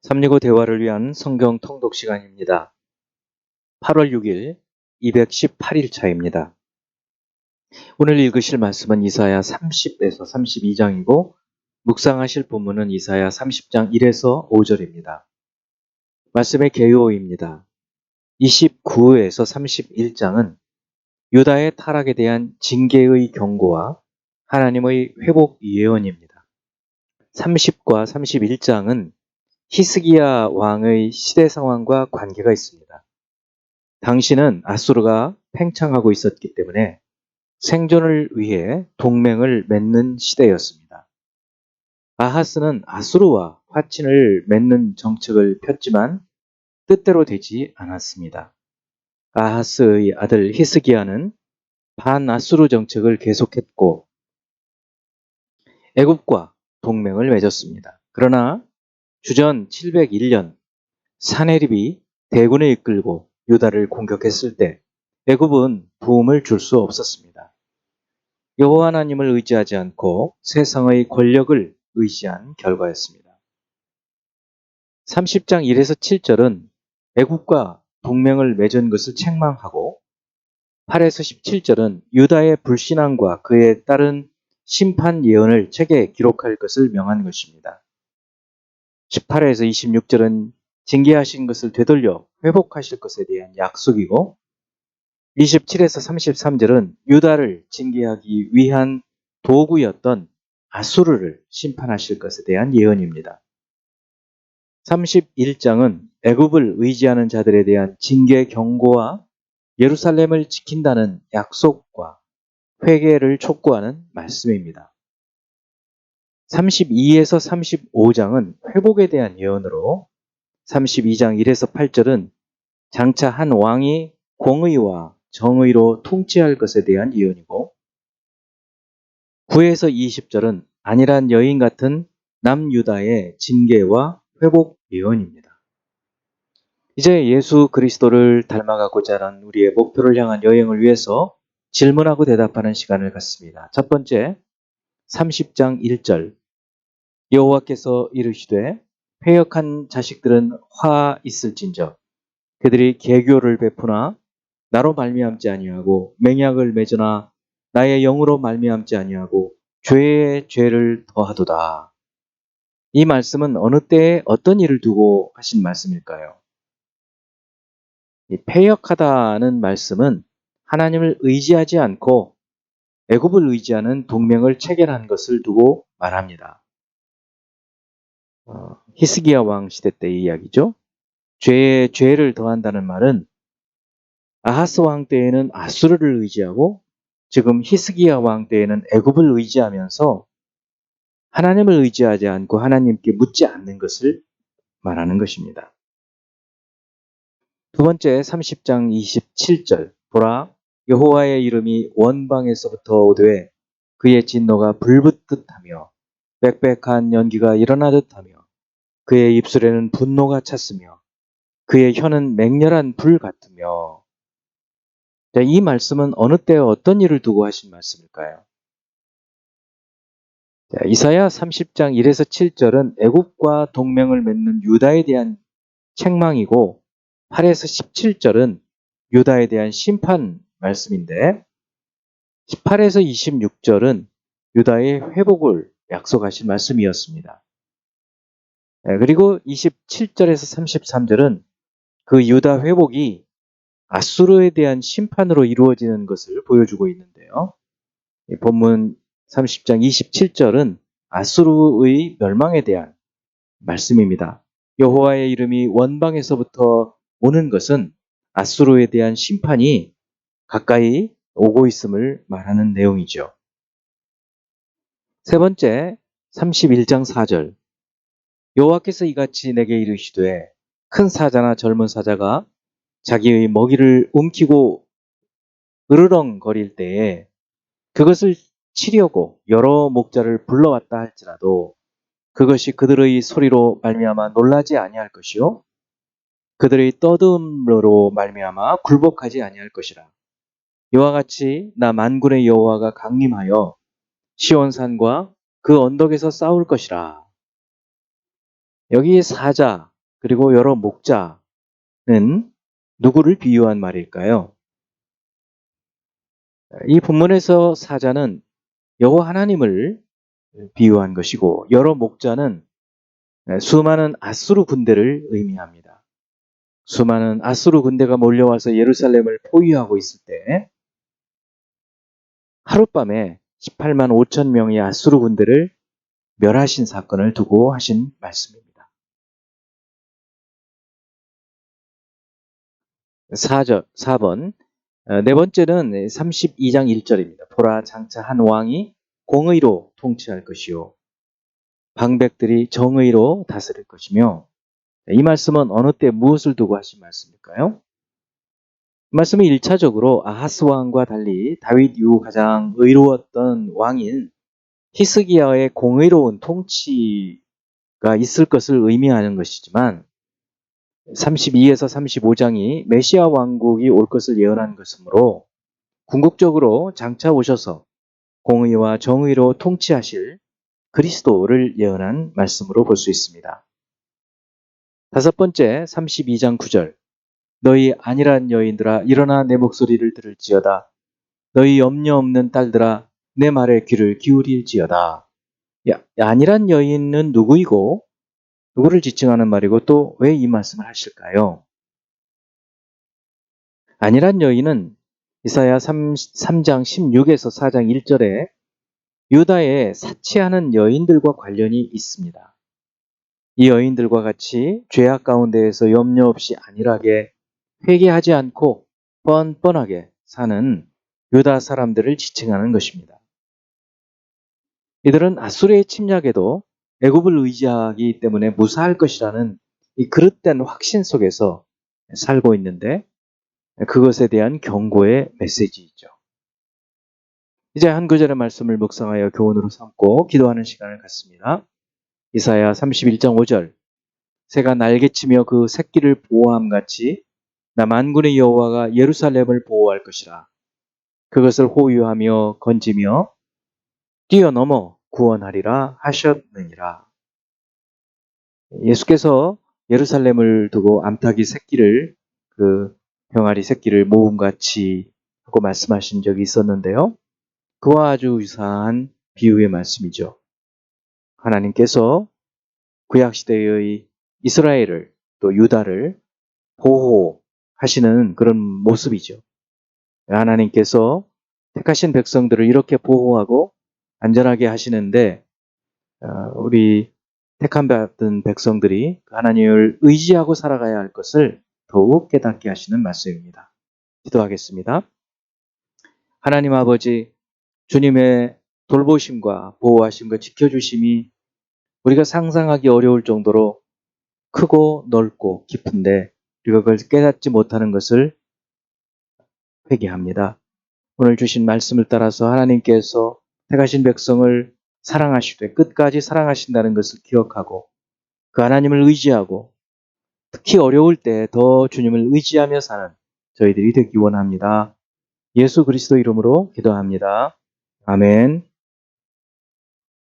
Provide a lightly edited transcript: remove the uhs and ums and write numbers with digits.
365 대화를 위한 성경 통독 시간입니다. 8월 6일 218일 차입니다. 오늘 읽으실 말씀은 이사야 30에서 32장이고 묵상하실 본문은 이사야 30장 1에서 5절입니다. 말씀의 개요입니다. 29에서 31장은 유다의 타락에 대한 징계의 경고와 하나님의 회복 예언입니다. 30과 31장은 히스기야 왕의 시대 상황과 관계가 있습니다. 당시는 아수르가 팽창하고 있었기 때문에 생존을 위해 동맹을 맺는 시대였습니다. 아하스는 아수르와 화친을 맺는 정책을 폈지만 뜻대로 되지 않았습니다. 아하스의 아들 히스기야는 반아수르 정책을 계속했고 애굽과 동맹을 맺었습니다. 그러나 주전 701년 사네립이 대군을 이끌고 유다를 공격했을 때 애굽은 도움을 줄 수 없었습니다. 여호와 하나님을 의지하지 않고 세상의 권력을 의지한 결과였습니다. 30장 1에서 7절은 애굽과 동맹을 맺은 것을 책망하고 8에서 17절은 유다의 불신앙과 그에 따른 심판 예언을 책에 기록할 것을 명한 것입니다. 18에서 26절은 징계하신 것을 되돌려 회복하실 것에 대한 약속이고 27에서 33절은 유다를 징계하기 위한 도구였던 아수르를 심판하실 것에 대한 예언입니다. 31장은 애굽을 의지하는 자들에 대한 징계 경고와 예루살렘을 지킨다는 약속과 회개를 촉구하는 말씀입니다. 32에서 35장은 회복에 대한 예언으로 32장 1에서 8절은 장차 한 왕이 공의와 정의로 통치할 것에 대한 예언이고 9에서 20절은 안일한 여인 같은 남유다의 징계와 회복 예언입니다. 이제 예수 그리스도를 닮아가고자 하는 우리의 목표를 향한 여행을 위해서 질문하고 대답하는 시간을 갖습니다. 첫 번째, 30장 1절 여호와께서 이르시되 패역한 자식들은 화 있을진저 그들이 계교를 베푸나 나로 말미암지 아니하고 맹약을 맺으나 나의 영으로 말미암지 아니하고 죄에 죄를 더하도다. 이 말씀은 어느 때에 어떤 일을 두고 하신 말씀일까요? 이 패역하다는 말씀은 하나님을 의지하지 않고 애굽을 의지하는 동맹을 체결한 것을 두고 말합니다. 히스기야 왕 시대 때의 이야기죠. 죄에 죄를 더한다는 말은 아하스 왕 때에는 아수르를 의지하고 지금 히스기야 왕 때에는 애굽을 의지하면서 하나님을 의지하지 않고 하나님께 묻지 않는 것을 말하는 것입니다. 두 번째 30장 27절 보라 여호와의 이름이 원방에서부터 오되 그의 진노가 불붙듯 하며 빽빽한 연기가 일어나듯 하며 그의 입술에는 분노가 찼으며 그의 혀는 맹렬한 불 같으며 이 말씀은 어느 때에 어떤 일을 두고 하신 말씀일까요? 이사야 30장 1에서 7절은 애굽과 동맹을 맺는 유다에 대한 책망이고 8에서 17절은 유다에 대한 심판 말씀인데 18에서 26절은 유다의 회복을 약속하신 말씀이었습니다. 그리고 27절에서 33절은 그 유다 회복이 아수르에 대한 심판으로 이루어지는 것을 보여주고 있는데요. 본문 30장 27절은 아수르의 멸망에 대한 말씀입니다. 여호와의 이름이 원방에서부터 오는 것은 아수르에 대한 심판이 가까이 오고 있음을 말하는 내용이죠. 세 번째 31장 4절 여호와께서 이같이 내게 이르시되 큰 사자나 젊은 사자가 자기의 먹이를 움키고 으르렁거릴 때에 그것을 치려고 여러 목자를 불러왔다 할지라도 그것이 그들의 소리로 말미암아 놀라지 아니할 것이요 그들의 떠듦으로 말미암아 굴복하지 아니할 것이라. 이와 같이 나 만군의 여호와가 강림하여 시온산과 그 언덕에서 싸울 것이라. 여기 사자, 그리고 여러 목자는 누구를 비유한 말일까요? 이 본문에서 사자는 여호와 하나님을 비유한 것이고 여러 목자는 수많은 아수르 군대를 의미합니다. 수많은 아수르 군대가 몰려와서 예루살렘을 포위하고 있을 때 하룻밤에 18만 5천 명의 아수르 군대를 멸하신 사건을 두고 하신 말씀입니다. 4번. 네 번째는 32장 1절입니다. 보라, 장차 한 왕이 공의로 통치할 것이요 방백들이 정의로 다스릴 것이며, 이 말씀은 어느 때 무엇을 두고 하신 말씀일까요? 이 말씀은 1차적으로 아하스 왕과 달리 다윗 이후 가장 의로웠던 왕인 히스기야의 공의로운 통치가 있을 것을 의미하는 것이지만 32에서 35장이 메시아 왕국이 올 것을 예언한 것이므로 궁극적으로 장차 오셔서 공의와 정의로 통치하실 그리스도를 예언한 말씀으로 볼 수 있습니다. 5번째 32장 9절. 너희 안일한 여인들아 일어나 내 목소리를 들을지어다. 너희 염려 없는 딸들아 내 말에 귀를 기울일지어다. 안일한 여인은 누구이고 누구를 지칭하는 말이고 또 왜 이 말씀을 하실까요? 안일한 여인은 이사야 3장 16에서 4장 1절에 유다의 사치하는 여인들과 관련이 있습니다. 이 여인들과 같이 죄악 가운데에서 염려 없이 안일하게 회개하지 않고 뻔뻔하게 사는 유다 사람들을 지칭하는 것입니다. 이들은 아수르의 침략에도 애굽을 의지하기 때문에 무사할 것이라는 이 그릇된 확신 속에서 살고 있는데 그것에 대한 경고의 메시지이죠. 이제 한 구절의 말씀을 묵상하여 교훈으로 삼고 기도하는 시간을 갖습니다. 이사야 31장 5절. 새가 날개치며 그 새끼를 보호함같이 나 만군의 여호와가 예루살렘을 보호할 것이라. 그것을 호위하며 건지며 뛰어넘어 구원하리라 하셨느니라. 예수께서 예루살렘을 두고 암탉이 새끼를 그 병아리 새끼를 모음같이 하고 말씀하신 적이 있었는데요. 그와 아주 유사한 비유의 말씀이죠. 하나님께서 구약시대의 이스라엘을 또 유다를 보호하시는 그런 모습이죠. 하나님께서 택하신 백성들을 이렇게 보호하고 안전하게 하시는데 우리 택함 받은 백성들이 하나님을 의지하고 살아가야 할 것을 더욱 깨닫게 하시는 말씀입니다. 기도하겠습니다. 하나님 아버지, 주님의 돌보심과 보호하심과 지켜주심이 우리가 상상하기 어려울 정도로 크고 넓고 깊은데 우리가 그걸 깨닫지 못하는 것을 회개합니다. 오늘 주신 말씀을 따라서 하나님께서 택하신 백성을 사랑하시되 끝까지 사랑하신다는 것을 기억하고 그 하나님을 의지하고 특히 어려울 때 더 주님을 의지하며 사는 저희들이 되기 원합니다. 예수 그리스도 이름으로 기도합니다. 아멘.